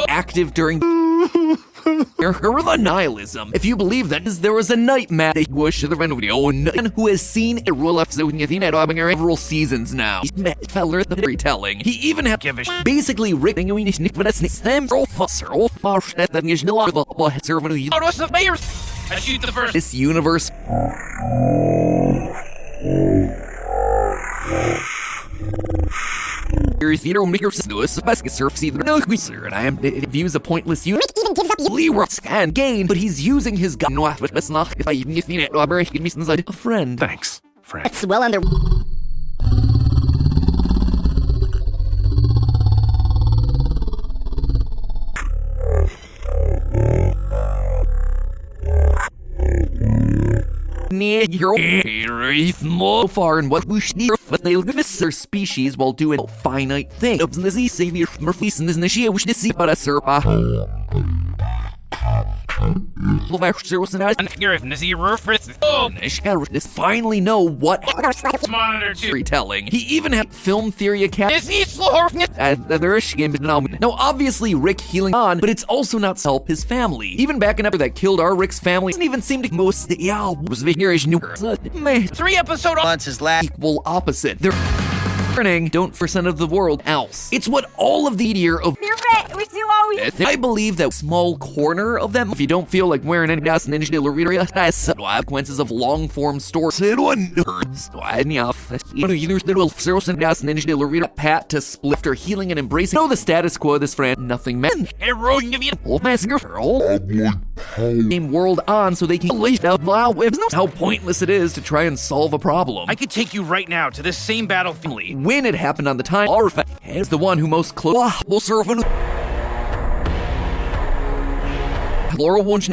Active during the nihilism. If you believe that there was a nightmare wish the video who has seen a roll up several seasons now. He's met feller the retelling. He even had basically written I shoot the first. this universe. Views a pointless unit. Even gives up And gain, but he's using his gun. A friend. Thanks, friend. It's well under. More far and what we need, but they'll give us their species while doing a finite thing. Savior Murphy's in this initiate, which is see about a serpa. Just finally know what Monitor 2. retelling. He even had film theory academy. Now, obviously, Rick healing on, but it's also not help his family. Even back in after that killed our Rick's family, doesn't even seem to most was the here is new 3 episode Once his last. equal opposite. They're don't % of the world else. It's what all of the year of You're right. We do always. I believe that small corner of them, if you don't feel like wearing any gas ninja consequences of long form stories. Pat to split or healing and embracing. Know the status quo of this friend. Nothing man. Game world on so they can lay out how pointless it is to try and solve a problem. I could take you right now to this same battlefield. When it happened on the time, is the one who most close will serve Laurel won't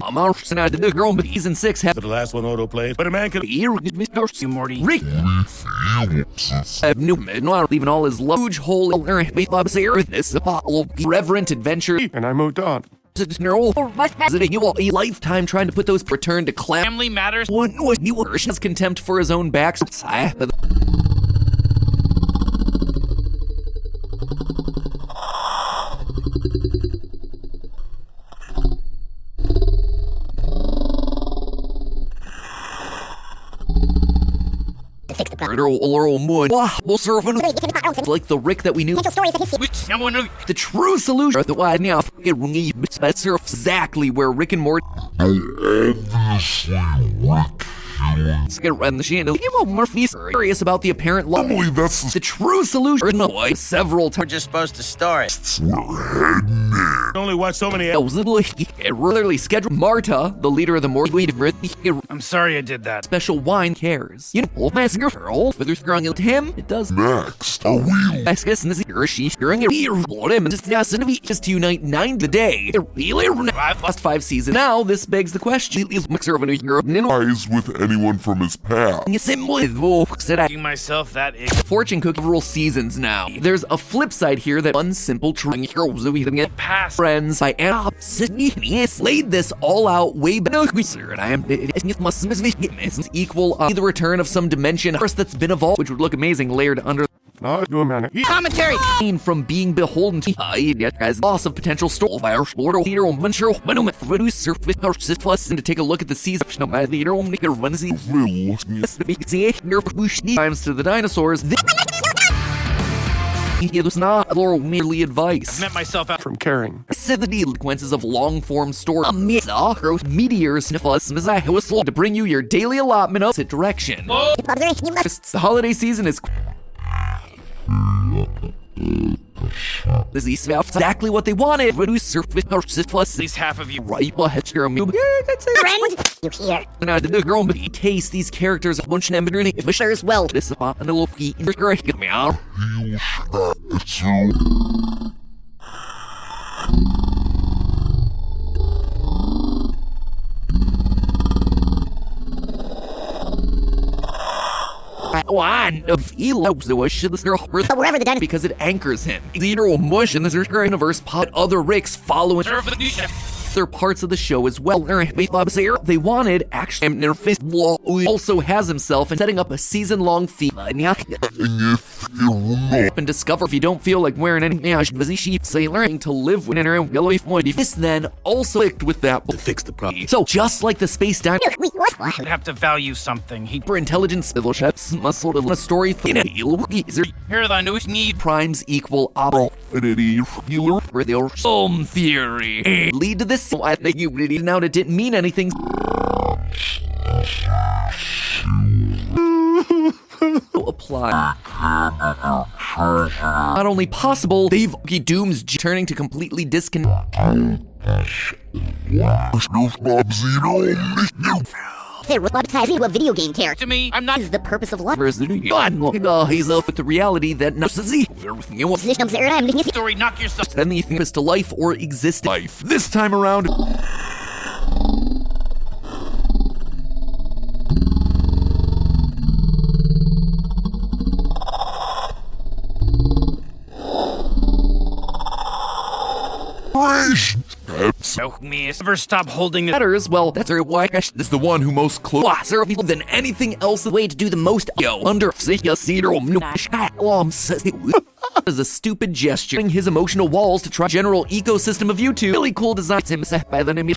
I'm the girl, but season 6 have The last one auto played, but a man can. you, Morty. Rick. Not even all his huge hole this reverent adventure. And I moved on. A lifetime trying to put those return to class. Family matters. One was his contempt for his own back. Fix the problem. Like the Rick that we knew. Stories of history. Which someone who The true solution the why now exactly where Rick and Morty and the Shannon Murphy's curious about the apparent law. that's The true solution several We're times. just supposed to store it. Only watch so many. Regularly scheduled Marta, the leader of the Morty I'm sorry I did that. special wine cares. You know, whether strong into him, it does. next. Are we? I guess in this year, she's hearing it. Him and just to unite 9 today. Last 5 seasons. Now, this begs the question. Eyes with anyone from his past. Making myself that Fortune cookie several seasons now. There's a flip side here that one simple pass. friends by laid this all out way back. I am equal the return of some dimension that's been evolved, which would look amazing layered under No, do a minute. Commentary. from being beholden to as loss of potential store virus and to take a look at the season times to the dinosaurs. It was not merely advice. Met myself out. From caring. The consequences of long-form story. Meteors to bring you your daily allotment of direction. The holiday season is This is exactly what they wanted. Reduce plus At least half of you. right ahead your move. Yeah, that's it. Friend, you here? Now the girl he tastes these characters a bunch of them if it shares well. This spot and a little feet in the me out. One of elopes the wish of the girl But wherever the dinosaur because it anchors him. Zero mush in the circular universe pot other Ricks following other parts of the show as well. They wanted actually interface also has himself and setting up a season-long theme. And discover if you don't feel like wearing any busy sheep, say learning to live with an yellow void. This then also linked with that to fix the problem. So just like the space dinosaur I'd have to value something. He for intelligence civil ships must sort of a story here the news need primes equal opportunity where the some theory lead to this I think you really now it didn't mean anything. Apply. Not only possible, they've Doom's turning to completely disconnect. they're roboticizing a video game character. to me. I'm not. Is the purpose of life. He's up with the reality that Story, knock yourself. then the thing is to life or exist life. This time around. Choke me. Never stop holding it. Matters, well, that's her why is the one who most closer people than anything else. The way to do the most under is a stupid gesture. His emotional walls to try general ecosystem of YouTube. Really cool designs himself by the name of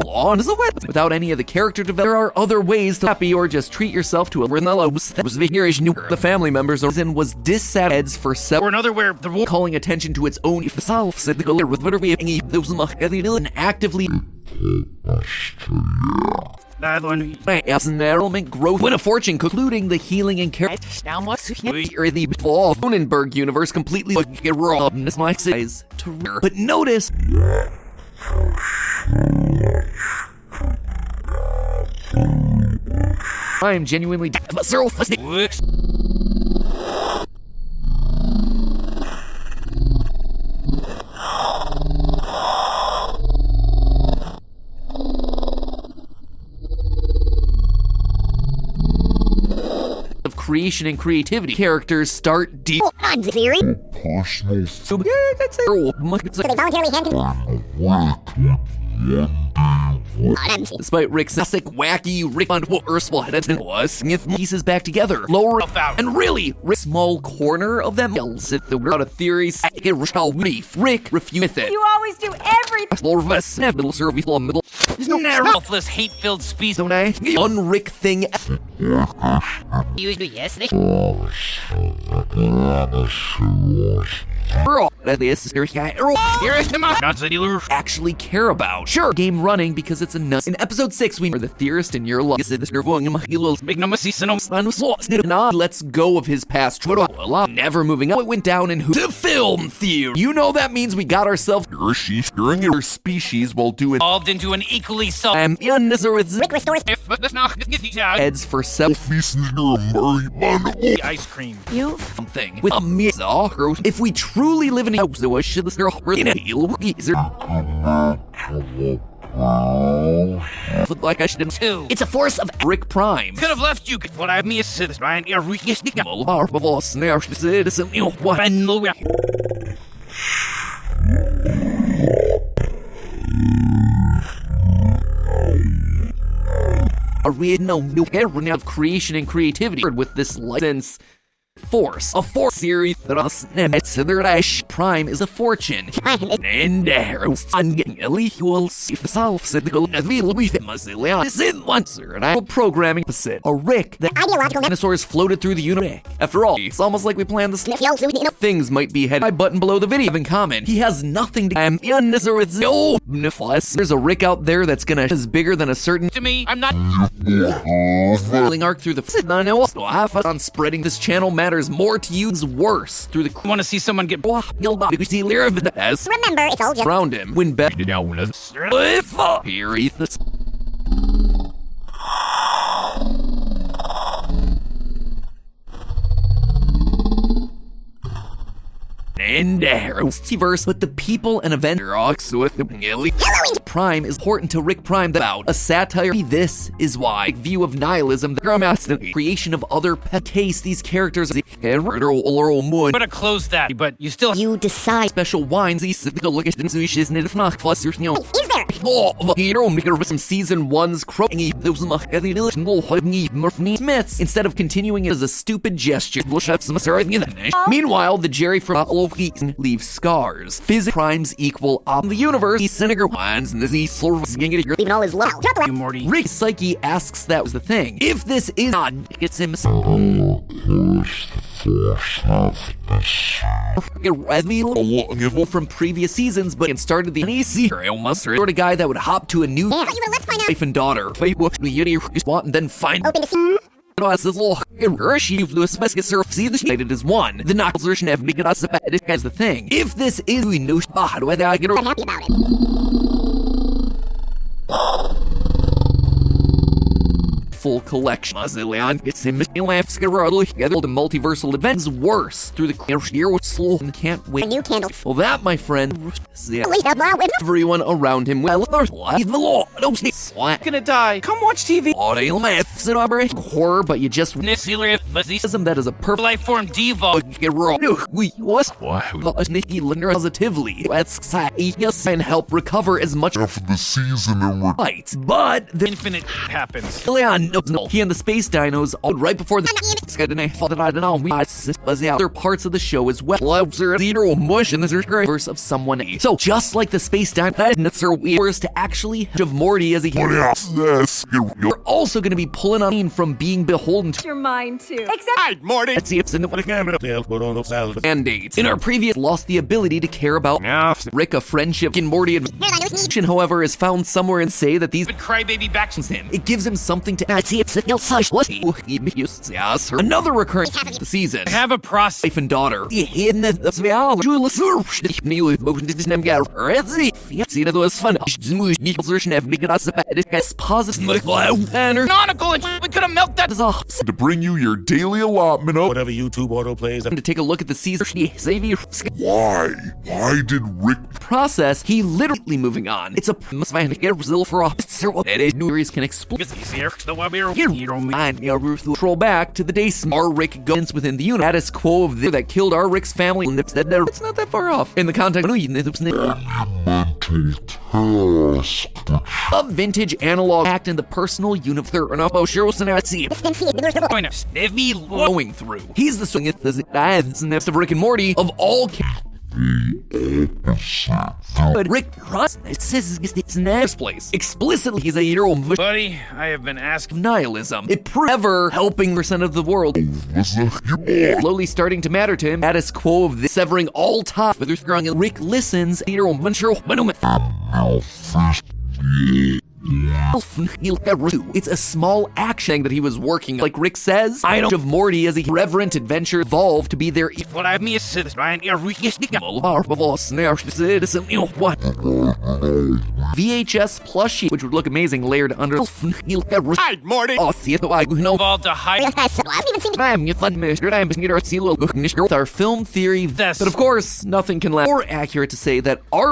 on is a wet without any of the character development. There are other ways to happy or just treat yourself to a Renellos. That was the family members was dissatisfied for several. Or another where the war. Calling attention to its own self, said the girl with whatever and actively environment growth when a fortune, concluding the healing and care. Now what's here the Cronenberg universe completely raw my size to rare. But notice I am genuinely of creation and creativity. Characters start deep. On theory. Yeah, that's it. So they voluntarily Despite Rick's classic wacky Rick on Ursula head and was pieces back together, lower and really Rick's small corner of them yells at the out of theories. Rick refutes it. You always do everything. Middle. There's no selfless, hate-filled species. Don't I? Unrick thing. You do yes. Actually care about. Sure, game running because it's a nut. In episode 6, we are the theorist in your life. Let's go of his past. Never moving up. It went down in the film theory. You know that means we got ourselves her species while doing Evolved into an equally self. Rick restores heads for several ice cream. You something with a if we truly live in a house, the should this girl like I should Two. It's a force of Rick Prime. Could have left you. What I miss is Ryan. A real no new era of creation and creativity with this license. Force. A force series that us Prime is a fortune. And programming a Rick that ideological dinosaurs floated through the universe. After all, it's almost like we planned this. Things might be headed by button below the video in common. He has nothing to there's a Rick out there that's gonna is bigger than a certain To me, I'm not. arc through the on spreading this channel matters more to you is worse through the Want to see someone get Remember, it's all just around him. When Beth here, and verse, but the people and events Prime is important to Rick Prime about a satire. This is why view of nihilism, the creation of other pet case these characters Better close that, but you still you decide. special wines Is there? from season 1's Smiths instead of continuing it as a stupid gesture. Meanwhile, the Jerry from leaves scars. Physics crimes equal the universe. Cynical wines and Even all is loud. you, Morty. Rick's psyche asks that was the thing. If this is not, it's him. From previous seasons, but started the sort of guy that would hop to a new Yeah, you were, let's find out. wife and daughter, and then find Open to see. as one. The knuckles have been as the thing. If this is we know whether I get I'm happy about it. full collection. It's him the multiversal events worse through the year with slow and can't A wait. new candle. Well, that, my friend, At least I'm not with everyone around him well the law. Don't say slack. Gonna die. Come watch TV. Horror, but you just Nihilism that is a perfect life form devolve. get wrong. We was Nikki Linder positively. Let's and help recover as much after the season and we're light. But the Infinite happens. Leon, no, he and the space dinos all right before the other parts of the show as well. Mush in the verse of someone. So just like the space dino, was to actually of Morty as he. yes. You're also going to be pulling on from being beholden to Your mind too. Except Morty. Let's see if it's in the mandate. In our previous, lost the ability to care about Rick, a friendship in Morty and however is found somewhere and say that these Crybaby backs him. It gives him something to add. Another recurring the season. I have a process. Wife and daughter. Positive. Canonical. We could have milked that. To bring you your daily allotment of Whatever YouTube auto plays. To take a look at the season why? Why did Rick process, he literally moving on. It's a Brazil for a series can explain. Troll back to the day our Rick goes within the status quo of that killed our Rick's family. It's not that far off. In the context of vintage analog act in the personal universe going through. He's the swing of Rick and Morty of all but Rick Cross says it's in the place. Explicitly, he's a hero of Buddy, I have been asked. nihilism. It ever helping percent of the world. Slowly starting to matter to him. Status quo of this severing all ties. Rick listens. It's a small action that he was working. Like Rick says, I don't of Morty as a reverent adventure evolved to be their What I mean is VHS plushie, which would look amazing layered under Hide, Morty. evolved to high. our film theory. But of course, nothing can last. More accurate to say that our